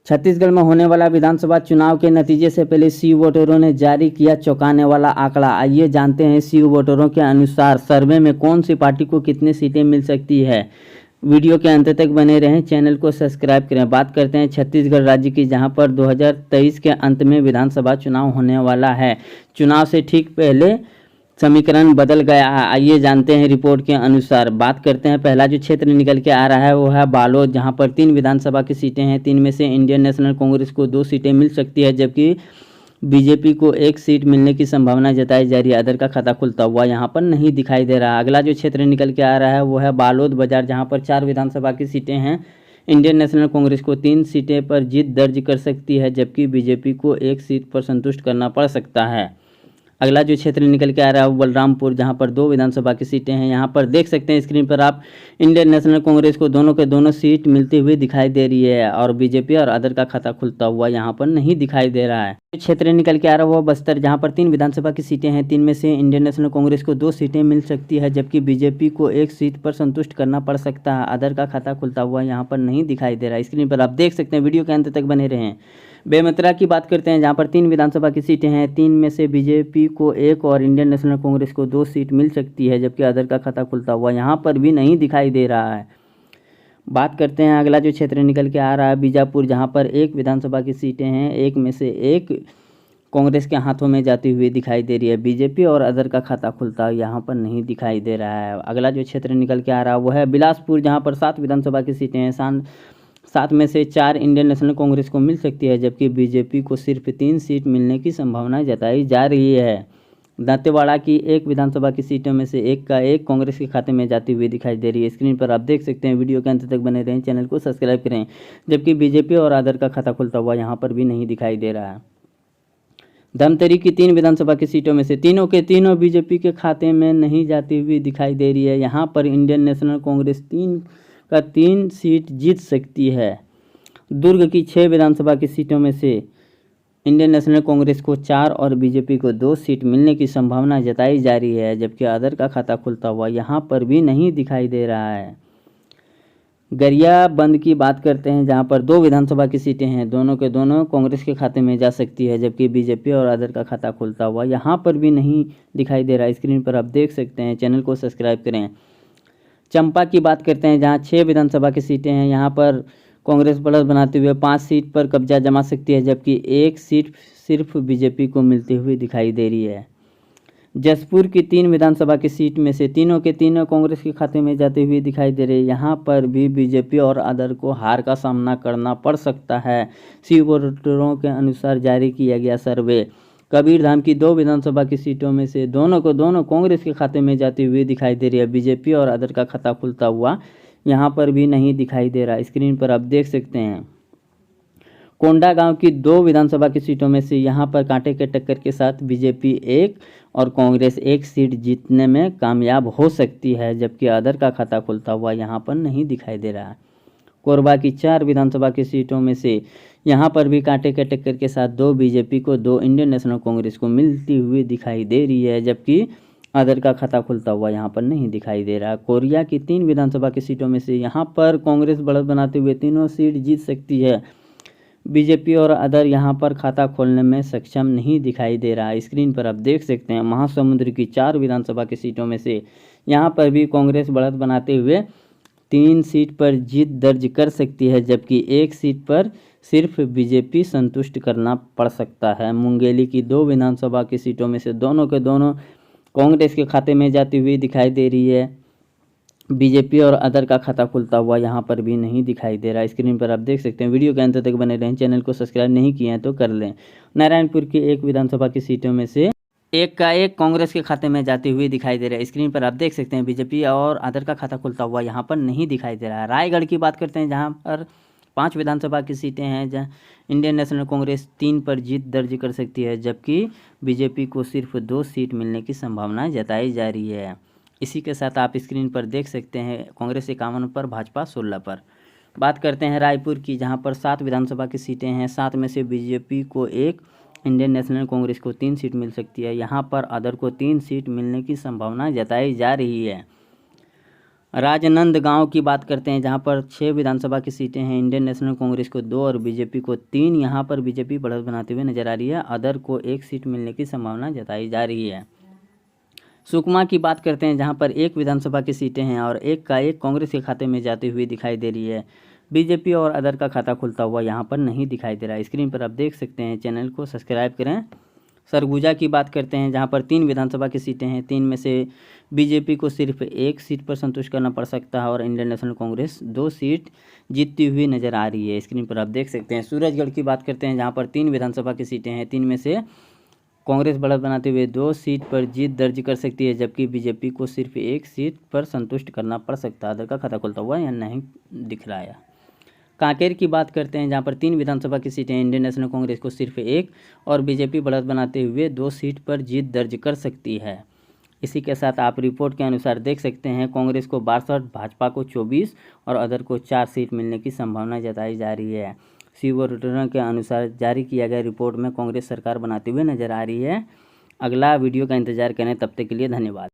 छत्तीसगढ़ में होने वाला विधानसभा चुनाव के नतीजे से पहले सी वोटरों ने जारी किया चौंकाने वाला आंकड़ा। आइए जानते हैं सी वोटरों के अनुसार सर्वे में कौन सी पार्टी को कितनी सीटें मिल सकती है। वीडियो के अंत तक बने रहें, चैनल को सब्सक्राइब करें। बात करते हैं छत्तीसगढ़ राज्य की, जहां पर 2023 के अंत में विधानसभा चुनाव होने वाला है। चुनाव से ठीक पहले समीकरण बदल गया है। आइए जानते हैं रिपोर्ट के अनुसार। बात करते हैं, पहला जो क्षेत्र निकल के आ रहा है वो है बालोद, जहां पर 3 विधानसभा की सीटें हैं। 3 में से इंडियन नेशनल कांग्रेस को 2 सीटें मिल सकती है, जबकि बीजेपी को 1 सीट मिलने की संभावना जताई जा रही है। अदर का खाता खुलता हुआ यहाँ पर नहीं दिखाई दे रहा। अगला जो क्षेत्र निकल के आ रहा है वो है बालोद बाजार, जहाँ पर 4 विधानसभा की सीटें हैं। इंडियन नेशनल कांग्रेस को 3 सीटें पर जीत दर्ज कर सकती है, जबकि बीजेपी को 1 सीट पर संतुष्ट करना पड़ सकता है। अगला जो क्षेत्र निकल के आ रहा है वो बलरामपुर, जहां पर 2 विधानसभा की सीटें हैं। यहां पर देख सकते हैं स्क्रीन पर आप, इंडियन नेशनल कांग्रेस को दोनों के दोनों सीट मिलती हुई दिखाई दे रही है और बीजेपी और अदर का खाता खुलता हुआ यहां पर नहीं दिखाई दे रहा है। क्षेत्र निकल के आ रहा है वो बस्तर, जहां पर 3 विधानसभा की सीटें हैं। 3 में से इंडियन नेशनल कांग्रेस को 2 सीटें मिल सकती है, जबकि बीजेपी को 1 सीट पर संतुष्ट करना पड़ सकता है। अदर का खाता खुलता हुआ यहाँ पर नहीं दिखाई दे रहा है। स्क्रीन पर आप देख सकते हैं, वीडियो के अंत तक बने रहें। बेमेतरा की बात करते हैं, जहां पर 3 विधानसभा की सीटें हैं। 3 में से बीजेपी को 1 और इंडियन नेशनल कांग्रेस को 2 सीट मिल सकती है, जबकि अदर का खाता खुलता हुआ यहाँ पर भी नहीं दिखाई दे रहा है। बात करते हैं, अगला जो क्षेत्र निकल के आ रहा है बीजापुर, जहां पर 1 विधानसभा की सीटें हैं। 1 में से 1 कांग्रेस के हाथों में जाती हुई दिखाई दे रही है। बीजेपी और अदर का खाता खुलता यहाँ पर नहीं दिखाई दे रहा है। अगला जो क्षेत्र निकल के आ रहा है वो है बिलासपुर, जहाँ पर 7 विधानसभा की सीटें हैं। 7 में से 4 इंडियन नेशनल कांग्रेस को मिल सकती है, जबकि बीजेपी को सिर्फ 3 सीट मिलने की संभावना जताई जा रही है। दंतेवाड़ा की 1 विधानसभा की सीटों में से 1 का 1 कांग्रेस के खाते में जाती हुई दिखाई दे रही है। स्क्रीन पर आप देख सकते हैं, वीडियो के अंत तक बने रहें, चैनल को सब्सक्राइब करें। जबकि बीजेपी और अदर का खाता खुलता हुआ यहाँ पर भी नहीं दिखाई दे रहा है। धमतरी की 3 विधानसभा की सीटों में से तीनों के तीनों बीजेपी के खाते में नहीं जाती हुई दिखाई दे रही है। यहाँ पर इंडियन नेशनल कांग्रेस 3 सीट जीत सकती है। दुर्ग की 6 विधानसभा की सीटों में से इंडियन नेशनल कांग्रेस को 4 और बीजेपी को 2 सीट मिलने की संभावना जताई जा रही है, जबकि अदर का खाता खुलता हुआ यहाँ पर भी नहीं दिखाई दे रहा है। गरियाबंद की बात करते हैं, जहाँ पर 2 विधानसभा की सीटें हैं। दोनों के दोनों कांग्रेस के खाते में जा सकती है, जबकि बीजेपी और अदर का खाता खुलता हुआ यहाँ पर भी नहीं दिखाई दे रहा है। स्क्रीन पर आप देख सकते हैं, चैनल को सब्सक्राइब करें। चंपा की बात करते हैं, जहाँ 6 विधानसभा की सीटें हैं। यहाँ पर कांग्रेस बढ़त बनाते हुए 5 सीट पर कब्जा जमा सकती है, जबकि 1 सीट सिर्फ बीजेपी को मिलती हुई दिखाई दे रही है। जसपुर की 3 विधानसभा की सीट में से तीनों के तीनों कांग्रेस के खाते में जाती हुई दिखाई दे रही है। यहाँ पर भी बीजेपी और अदर को हार का सामना करना पड़ सकता है। सी वोटरों के अनुसार जारी किया गया सर्वे, कबीरधाम की 2 विधानसभा की सीटों में से दोनों को दोनों कांग्रेस के खाते में जाती हुई दिखाई दे रही है। बीजेपी और अदर का खाता खुलता हुआ यहाँ पर भी नहीं दिखाई दे रहा। स्क्रीन पर आप देख सकते हैं। कोंडा गांव की 2 विधानसभा की सीटों में से यहाँ पर कांटे के टक्कर के साथ बीजेपी 1 और कांग्रेस 1 सीट जीतने में कामयाब हो सकती है, जबकि अदर का खाता खुलता हुआ यहाँ पर नहीं दिखाई दे रहा है। कोरबा की 4 विधानसभा की सीटों में से यहाँ पर भी कांटे के टक्कर के साथ 2 बीजेपी को 2 इंडियन नेशनल कांग्रेस को मिलती हुई दिखाई दे रही है, जबकि अदर का खाता खुलता हुआ यहाँ पर नहीं दिखाई दे रहा। कोरिया की 3 विधानसभा की सीटों में से यहाँ पर कांग्रेस बढ़त बनाते हुए तीनों सीट जीत सकती है। बीजेपी और अदर यहाँ पर खाता खोलने में सक्षम नहीं दिखाई दे रहा है। स्क्रीन पर आप देख सकते हैं। महासमुंद की 4 विधानसभा की सीटों में से यहाँ पर भी कांग्रेस बढ़त बनाते हुए 3 सीट पर जीत दर्ज कर सकती है, जबकि 1 सीट पर सिर्फ बीजेपी संतुष्ट करना पड़ सकता है। मुंगेली की 2 विधानसभा की सीटों में से दोनों के दोनों कांग्रेस के खाते में जाती हुई दिखाई दे रही है। बीजेपी और अदर का खाता खुलता हुआ यहाँ पर भी नहीं दिखाई दे रहा। स्क्रीन पर आप देख सकते हैं, वीडियो के अंत तक बने रहें, चैनल को सब्सक्राइब नहीं किए हैं तो कर लें। नारायणपुर की 1 विधानसभा की सीटों में से 1 का 1 कांग्रेस के खाते में जाती हुई दिखाई दे रहा है। स्क्रीन पर आप देख सकते हैं, बीजेपी और अदर का खाता खुलता हुआ यहाँ पर नहीं दिखाई दे रहा है। रायगढ़ की बात करते हैं, जहाँ पर 5 विधानसभा की सीटें हैं, जहाँ इंडियन नेशनल कांग्रेस 3 पर जीत दर्ज कर सकती है, जबकि बीजेपी को सिर्फ 2 सीट मिलने की संभावना जताई जा रही है। इसी के साथ आप स्क्रीन पर देख सकते हैं, कांग्रेस 51 पर, भाजपा 16 पर। बात करते हैं रायपुर की, जहां पर 7 विधानसभा की सीटें हैं। 7 में से बीजेपी को 1, इंडियन नेशनल कांग्रेस को 3 सीट मिल सकती है। यहां पर अदर को 3 सीट मिलने की संभावना जताई जा रही है। राजनांदगांव की बात करते हैं, जहां पर 6 विधानसभा की सीटें हैं। इंडियन नेशनल कांग्रेस को 2 और बीजेपी को 3। यहां पर बीजेपी बढ़त बनाते हुए नजर आ रही है। अदर को 1 सीट मिलने की संभावना जताई जा रही है। सुकमा की बात करते हैं, जहां पर 1 विधानसभा की सीटें हैं और 1 का 1 कांग्रेस के खाते में जाती हुई दिखाई दे रही है। बीजेपी और अदर का खाता खुलता हुआ यहां पर नहीं दिखाई दे रहा है। स्क्रीन पर आप देख सकते हैं, चैनल को सब्सक्राइब करें। सरगुजा की बात करते हैं, जहां पर 3 विधानसभा की सीटें हैं। 3 में से बीजेपी को सिर्फ 1 सीट पर संतुष्ट करना पड़ सकता है और इंडियन नेशनल कांग्रेस 2 सीट जीतती हुई नजर आ रही है। स्क्रीन पर आप देख सकते हैं। सूरजगढ़ की बात करते हैं, जहां पर 3 विधानसभा की सीटें हैं। 3 में से कांग्रेस बढ़त बनाते हुए 2 सीट पर जीत दर्ज कर सकती है, जबकि बीजेपी को सिर्फ 1 सीट पर संतुष्ट करना पड़ सकता है। अदर का खाता खुलता हुआ यहाँ नहीं दिख रहा है। कांकेर की बात करते हैं, जहां पर 3 विधानसभा की सीटें इंडियन नेशनल कांग्रेस को सिर्फ 1 और बीजेपी बढ़त बनाते हुए 2 सीट पर जीत दर्ज कर सकती है। इसी के साथ आप रिपोर्ट के अनुसार देख सकते हैं, कांग्रेस को 62, भाजपा को 24 और अदर को 4 सीट मिलने की संभावना जताई जा रही है। सी वोटरों के अनुसार जारी किया गया रिपोर्ट में कांग्रेस सरकार बनाते हुए नजर आ रही है। अगला वीडियो का इंतजार करें, तब तक के लिए धन्यवाद।